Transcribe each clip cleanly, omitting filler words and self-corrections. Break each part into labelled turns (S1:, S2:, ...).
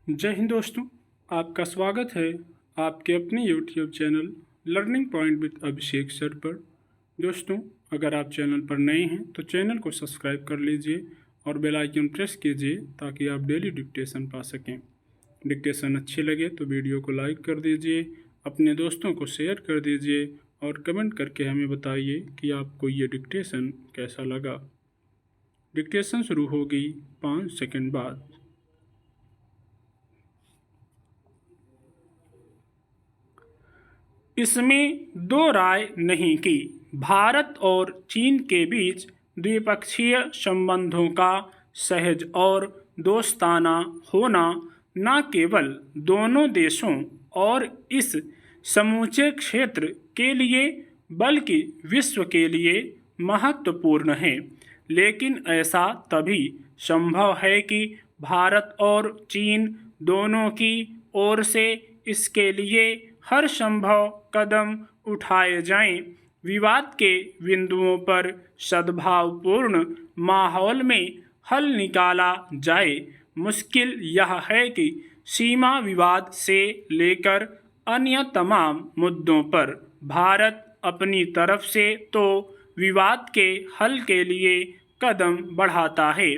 S1: जय हिंद दोस्तों, आपका स्वागत है आपके अपने YouTube channel learning point with Abhishek sir पर। दोस्तों, अगर आप चैनल पर नए हैं तो चैनल को सब्सक्राइब कर लीजिए और बेल आइकन प्रेस कीजिए ताकि आप डेली डिक्टेशन पा सकें। डिक्टेशन अच्छे लगे तो वीडियो को लाइक कर दीजिए, अपने दोस्तों को शेयर कर दीजिए और कमेंट करके हमें बताइए कि आपको ये डिक्टेशन कैसा लगा। डिक्टेशन शुरू होगी 5 सेकंड बाद। इसमें दो राय नहीं कि भारत और चीन के बीच द्विपक्षीय संबंधों का सहज और दोस्ताना होना न केवल दोनों देशों और इस समूचे क्षेत्र के लिए बल्कि विश्व के लिए महत्वपूर्ण है। लेकिन ऐसा तभी संभव है कि भारत और चीन दोनों की ओर से इसके लिए हर संभव कदम उठाए जाएं। विवाद के बिंदुओं पर सद्भावपूर्ण माहौल में हल निकाला जाए। मुश्किल यह है कि सीमा विवाद से लेकर अन्य तमाम मुद्दों पर भारत अपनी तरफ से तो विवाद के हल के लिए कदम बढ़ाता है,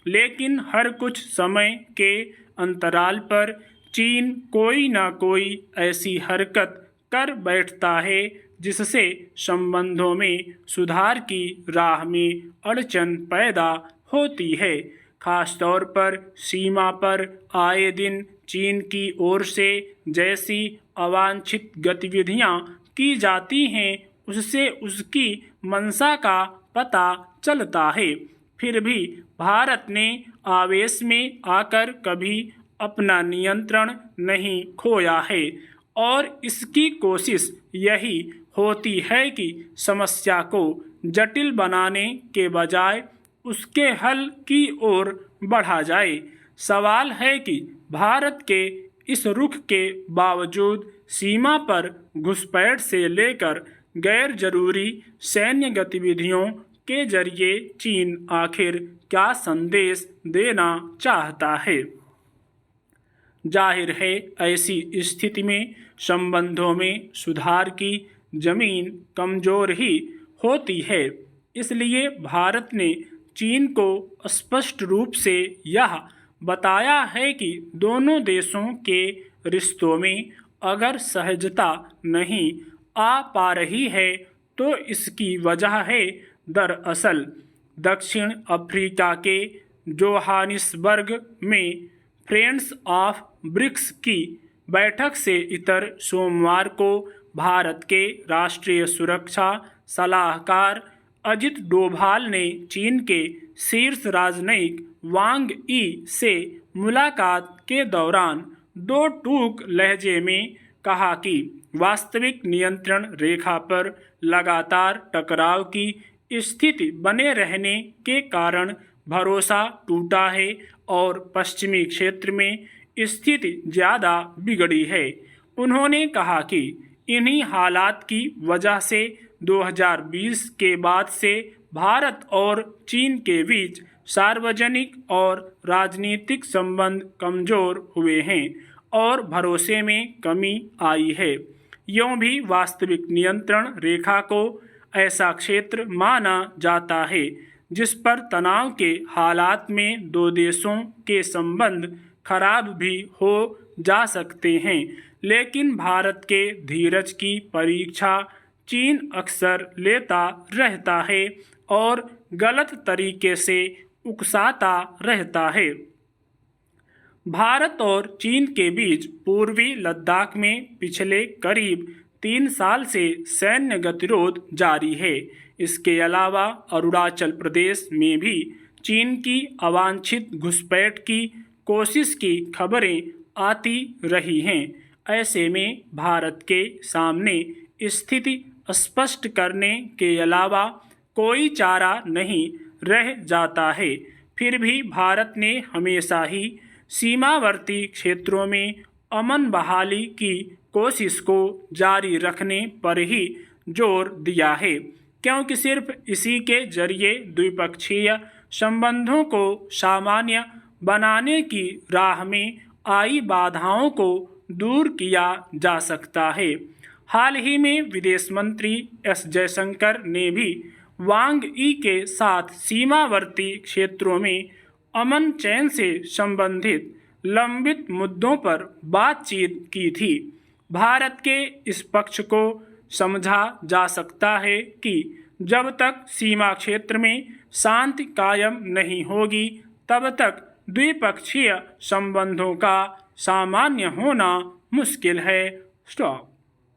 S1: लेकिन हर कुछ समय के अंतराल पर चीन कोई न कोई ऐसी हरकत कर बैठता है जिससे संबंधों में सुधार की राह में अड़चन पैदा होती है। खासतौर पर सीमा पर आए दिन चीन की ओर से जैसी अवांछित गतिविधियां की जाती हैं, उससे उसकी मंशा का पता चलता है। फिर भी भारत ने आवेश में आकर कभी अपना नियंत्रण नहीं खोया है और इसकी कोशिश यही होती है कि समस्या को जटिल बनाने के बजाय उसके हल की ओर बढ़ा जाए। सवाल है कि भारत के इस रुख के बावजूद सीमा पर घुसपैठ से लेकर गैर जरूरी सैन्य गतिविधियों के जरिए चीन आखिर क्या संदेश देना चाहता है। जाहिर है, ऐसी स्थिति में संबंधों में सुधार की जमीन कमजोर ही होती है। इसलिए भारत ने चीन को स्पष्ट रूप से यह बताया है कि दोनों देशों के रिश्तों में अगर सहजता नहीं आ पा रही है तो इसकी वजह है दरअसल दक्षिण अफ्रीका के जोहानिसबर्ग में फ्रेंड्स ऑफ ब्रिक्स की बैठक से इतर सोमवार को भारत के राष्ट्रीय सुरक्षा सलाहकार अजित डोभाल ने चीन के शीर्ष राजनयिक वांग यी से मुलाकात के दौरान दो टूक लहजे में कहा कि वास्तविक नियंत्रण रेखा पर लगातार टकराव की स्थिति बने रहने के कारण भरोसा टूटा है और पश्चिमी क्षेत्र में स्थिति ज़्यादा बिगड़ी है। उन्होंने कहा कि इन्हीं हालात की वजह से 2020 के बाद से भारत और चीन के बीच सार्वजनिक और राजनीतिक संबंध कमजोर हुए हैं और भरोसे में कमी आई है। यूं भी वास्तविक नियंत्रण रेखा को ऐसा क्षेत्र माना जाता है जिस पर तनाव के हालात में दो देशों के संबंध खराब भी हो जा सकते हैं। लेकिन भारत के धीरज की परीक्षा चीन अक्सर लेता रहता है और गलत तरीके से उकसाता रहता है। भारत और चीन के बीच पूर्वी लद्दाख में पिछले करीब 3 साल से सैन्य गतिरोध जारी है। इसके अलावा अरुणाचल प्रदेश में भी चीन की अवांछित घुसपैठ की कोशिश की खबरें आती रही हैं। ऐसे में भारत के सामने स्थिति स्पष्ट करने के अलावा कोई चारा नहीं रह जाता है। फिर भी भारत ने हमेशा ही सीमावर्ती क्षेत्रों में अमन बहाली की कोशिश को जारी रखने पर ही जोर दिया है, क्योंकि सिर्फ इसी के जरिए द्विपक्षीय संबंधों को सामान्य बनाने की राह में आई बाधाओं को दूर किया जा सकता है। हाल ही में विदेश मंत्री एस जयशंकर ने भी वांग यी के साथ सीमावर्ती क्षेत्रों में अमन चैन से संबंधित लंबित मुद्दों पर बातचीत की थी। भारत के इस पक्ष को समझा जा सकता है कि जब तक सीमा क्षेत्र में शांति कायम नहीं होगी तब तक द्विपक्षीय संबंधों का सामान्य होना मुश्किल है। स्टॉप।